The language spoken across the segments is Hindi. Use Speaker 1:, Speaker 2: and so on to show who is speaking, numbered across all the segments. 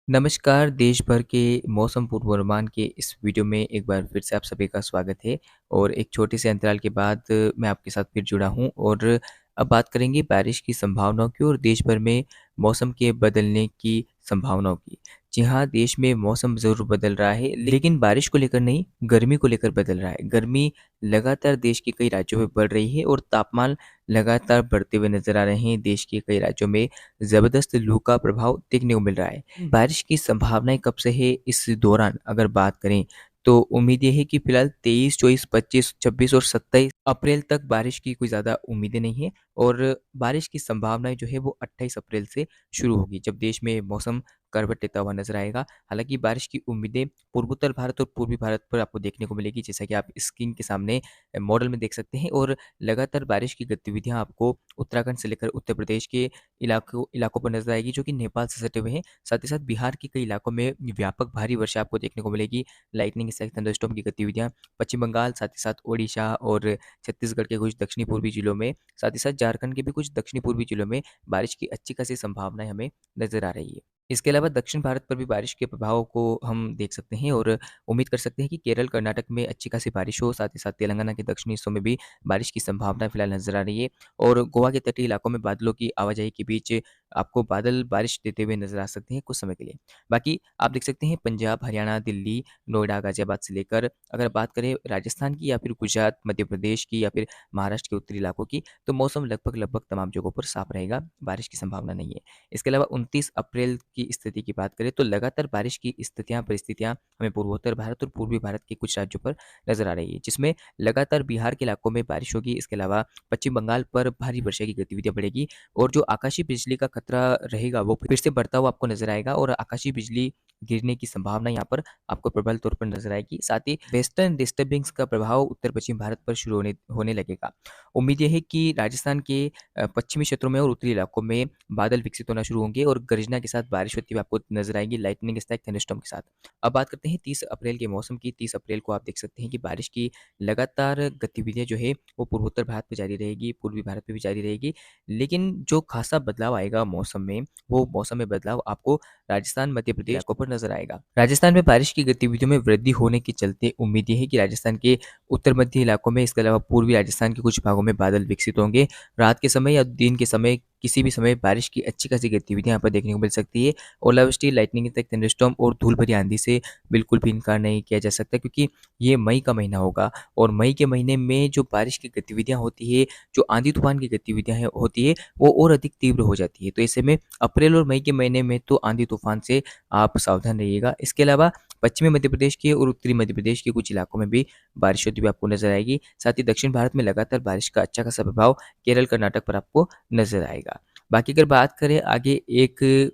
Speaker 1: नमस्कार, देश भर के मौसम पूर्वानुमान के इस वीडियो में एक बार फिर से आप सभी का स्वागत है और एक छोटे से अंतराल के बाद मैं आपके साथ फिर जुड़ा हूँ और अब बात करेंगे बारिश की संभावनाओं की और देश भर में मौसम के बदलने की संभावनाओं की। जी हाँ, देश में मौसम ज़रूर बदल रहा है, लेकिन बारिश को लेकर नहीं, गर्मी को लेकर बदल रहा है। गर्मी लगातार देश के कई राज्यों में बढ़ रही है और तापमान लगातार बढ़ते हुए नज़र आ रहे हैं। देश के कई राज्यों में ज़बरदस्त लू का प्रभाव देखने को मिल रहा है। बारिश की संभावनाएँ कब से है इस दौरान अगर बात करें तो उम्मीद ये है कि फिलहाल 23, 24, 25, 26 और 27 अप्रैल तक बारिश की कोई ज़्यादा उम्मीदें नहीं है और बारिश की संभावनाएँ जो है वो 28 अप्रैल से शुरू होगी जब देश में मौसम करवट लेता हुआ नज़र आएगा। हालाँकि बारिश की उम्मीदें पूर्वोत्तर भारत और पूर्वी भारत पर आपको देखने को मिलेगी, जैसा कि आप स्क्रीन के सामने मॉडल में देख सकते हैं और लगातार बारिश की गतिविधियाँ आपको उत्तराखंड से लेकर उत्तर प्रदेश के इलाकों पर नज़र आएगी, जो कि नेपाल से सटे हुए हैं। साथ ही साथ बिहार के कई इलाकों में व्यापक भारी वर्षा आपको देखने को मिलेगी। लाइटनिंग के साथ थंडरस्टॉर्म की गतिविधियाँ पश्चिम बंगाल, साथ ही साथ ओडिशा और छत्तीसगढ़ के कुछ दक्षिणी पूर्वी जिलों में, साथ ही साथ झारखंड के भी कुछ दक्षिणी पूर्वी जिलों में बारिश की अच्छी खासी संभावनाएँ हमें नज़र आ रही है। इसके अलावा दक्षिण भारत पर भी बारिश के प्रभाव को हम देख सकते हैं और उम्मीद कर सकते हैं कि केरल, कर्नाटक में अच्छी खासी बारिश हो, साथ ही साथ तेलंगाना के दक्षिणी हिस्सों में भी बारिश की संभावना फिलहाल नज़र आ रही है और गोवा के तटीय इलाकों में बादलों की आवाजाही के बीच आपको बादल बारिश देते हुए नज़र आ सकते हैं कुछ समय के लिए। बाकी आप देख सकते हैं पंजाब, हरियाणा, दिल्ली, नोएडा, गाज़ियाबाद से लेकर अगर बात करें राजस्थान की या फिर गुजरात, मध्य प्रदेश की या फिर महाराष्ट्र के उत्तरी इलाकों की, तो मौसम लगभग तमाम जगहों पर साफ रहेगा, बारिश की संभावना नहीं है। इसके अलावा 29 अप्रैल की स्थिति की बात करें तो लगातार बारिश की परिस्थितियाँ हमें पूर्वोत्तर भारत और पूर्वी भारत के कुछ राज्यों पर नज़र आ रही है, जिसमें लगातार बिहार के इलाकों में बारिश होगी। इसके अलावा पश्चिम बंगाल पर भारी वर्षा की गतिविधियाँ बढ़ेगी और जो आकाशीय बिजली का खतरा रहेगा वो फिर से बढ़ता हुआ आपको नज़र आएगा और आकाशीय बिजली गिरने की संभावना यहाँ पर आपको प्रबल तौर पर नज़र आएगी। साथ ही वेस्टर्न डिस्टर्बेंस का प्रभाव उत्तर पश्चिम भारत पर शुरू होने लगेगा। उम्मीद ये है कि राजस्थान के पश्चिमी क्षेत्रों में और उत्तरी इलाकों में बादल विकसित होना शुरू होंगे और गर्जना के साथ बारिश होती हुई आपको नजर आएगी, लाइटनिंग के साथ थंडरस्टॉर्म के साथ। अब बात करते हैं 30 अप्रैल के मौसम की। 30 अप्रैल को आप देख सकते हैं कि बारिश की लगातार गतिविधियां जो है वो पूर्वोत्तर भारत में जारी रहेगी, पूर्वी भारत में भी जारी रहेगी, लेकिन जो खासा बदलाव आएगा मौसम में, वो मौसम में बदलाव आपको राजस्थान, मध्य प्रदेश इलाकों पर नजर आएगा। राजस्थान में बारिश की गतिविधियों में वृद्धि होने के चलते उम्मीद ये है कि राजस्थान के उत्तर मध्य इलाकों में, इसके अलावा पूर्वी राजस्थान के कुछ भागों में बादल विकसित होंगे। रात के समय या दिन के समय किसी भी समय बारिश की अच्छी खासी गतिविधियां यहाँ पर देखने को मिल सकती है। ओलावृष्टि, लाइटनिंग तक थंडरस्टॉर्म और धूल भरी आंधी से बिल्कुल भी इनकार नहीं किया जा सकता, क्योंकि ये मई का महीना होगा और मई के महीने में जो बारिश की गतिविधियां होती है, जो आंधी तूफान की गतिविधियां होती है, वो और अधिक तीव्र हो जाती है। तो ऐसे में अप्रैल और मई के महीने में तो आंधी तूफान से आप सावधान रहिएगा। इसके अलावा पश्चिमी मध्य प्रदेश के और उत्तरी मध्य प्रदेश के कुछ इलाकों में भी बारिश होती हुई आपको नजर आएगी। साथ ही दक्षिण भारत में लगातार बारिश का अच्छा खासा प्रभाव केरल, कर्नाटक पर आपको नजर आएगा। बाकी अगर बात करें आगे 1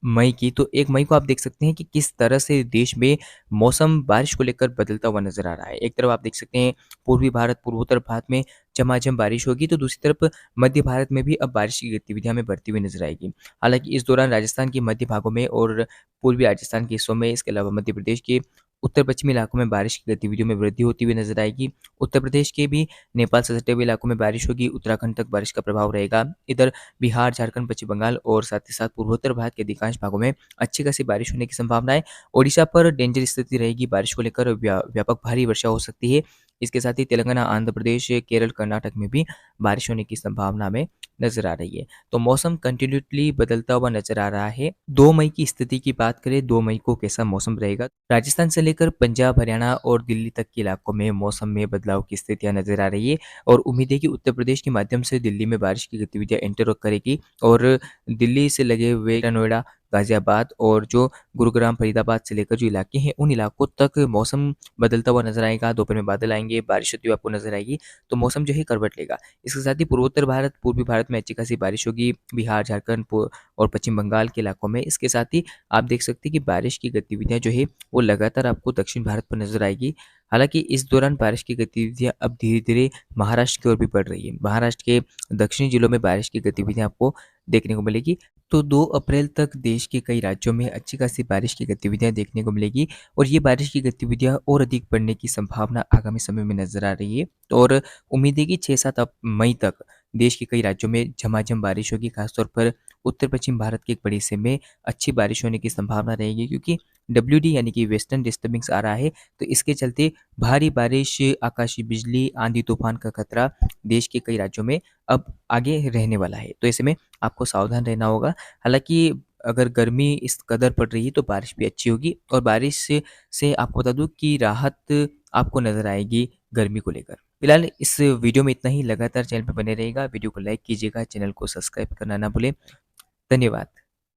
Speaker 1: मई की, तो 1 मई को आप देख सकते हैं कि किस तरह से देश में मौसम बारिश को लेकर बदलता हुआ नज़र आ रहा है। एक तरफ आप देख सकते हैं पूर्वी भारत, पूर्वोत्तर भारत में झमाझम बारिश होगी, तो दूसरी तरफ मध्य भारत में भी अब बारिश की गतिविधियाँ हमें बढ़ती हुई नज़र आएगी। हालाँकि इस दौरान राजस्थान के मध्य भागों में और पूर्वी राजस्थान के हिस्सों में, इसके अलावा मध्य प्रदेश के उत्तर-पश्चिमी इलाकों में बारिश की गतिविधियों में वृद्धि होती हुई नज़र आएगी। उत्तर प्रदेश के भी नेपाल से सटे हुए इलाकों में बारिश होगी, उत्तराखंड तक बारिश का प्रभाव रहेगा। इधर बिहार, झारखंड, पश्चिम बंगाल और साथ ही साथ पूर्वोत्तर भारत के अधिकांश भागों में अच्छी खासी बारिश होने की संभावना है। ओडिशा पर डेंजर स्थिति रहेगी, बारिश को लेकर व्यापक भारी वर्षा हो सकती है। इसके साथ ही तेलंगाना, आंध्र प्रदेश, केरल, कर्नाटक में भी बारिश होने की संभावना हमें नज़र आ रही है। तो मौसम कंटिन्यूअसली बदलता हुआ नज़र आ रहा है। 2 मई की स्थिति की बात करें, 2 मई को कैसा मौसम रहेगा? राजस्थान से लेकर पंजाब, हरियाणा और दिल्ली तक के इलाकों में मौसम में बदलाव की स्थितियाँ नज़र आ रही है और उम्मीद है कि उत्तर प्रदेश के माध्यम से दिल्ली में बारिश की गतिविधियाँ एंटर करेगी और दिल्ली से लगे हुए नोएडा, गाज़ियाबाद और जो गुरुग्राम, फरीदाबाद से लेकर जो इलाके हैं, उन इलाकों तक मौसम बदलता हुआ नज़र आएगा। दोपहर में बादल आएँगे, बारिश होती हुई आपको नज़र आएगी, तो मौसम जो है करवट लेगा। इसके साथ ही पूर्वोत्तर भारत, पूर्वी भारत में अच्छी खासी बारिश होगी, बिहार, झारखंड और पश्चिम बंगाल के इलाकों में। इसके साथ ही आप देख सकते हैं कि बारिश की गतिविधियाँ जो है वो लगातार आपको दक्षिण भारत पर नज़र आएगी। हालाँकि इस दौरान बारिश की गतिविधियाँ अब धीरे-धीरे महाराष्ट्र की ओर भी बढ़ रही है। महाराष्ट्र के दक्षिणी जिलों में बारिश की गतिविधियाँ आपको देखने को मिलेगी। तो 2 अप्रैल तक देश के कई राज्यों में अच्छी खासी बारिश की गतिविधियाँ देखने को मिलेगी और ये बारिश की गतिविधियाँ और अधिक बढ़ने की संभावना आगामी समय में नज़र आ रही है। और उम्मीद है कि 6-7 मई तक देश के कई राज्यों में झमाझम बारिश होगी, खासतौर पर उत्तर-पश्चिम भारत के एक बड़े हिस्से में अच्छी बारिश होने की संभावना रहेगी क्योंकि डब्ल्यूडी यानी कि वेस्टर्न डिस्टर्बेंस आ रहा है, तो इसके चलते भारी बारिश, आकाशीय बिजली, आंधी-तूफान का खतरा देश के कई राज्यों में अब आगे रहने वाला है। तो ऐसे में आपको सावधान रहना होगा। हालाँकि अगर गर्मी इस कदर पड़ रही है तो बारिश भी अच्छी होगी और बारिश से आपको बता दूँ कि राहत आपको नज़र आएगी गर्मी को लेकर। फिलहाल इस वीडियो में इतना ही। लगातार चैनल पे बने रहिएगा, वीडियो को लाइक कीजिएगा, चैनल को सब्सक्राइब करना ना भूलें। धन्यवाद।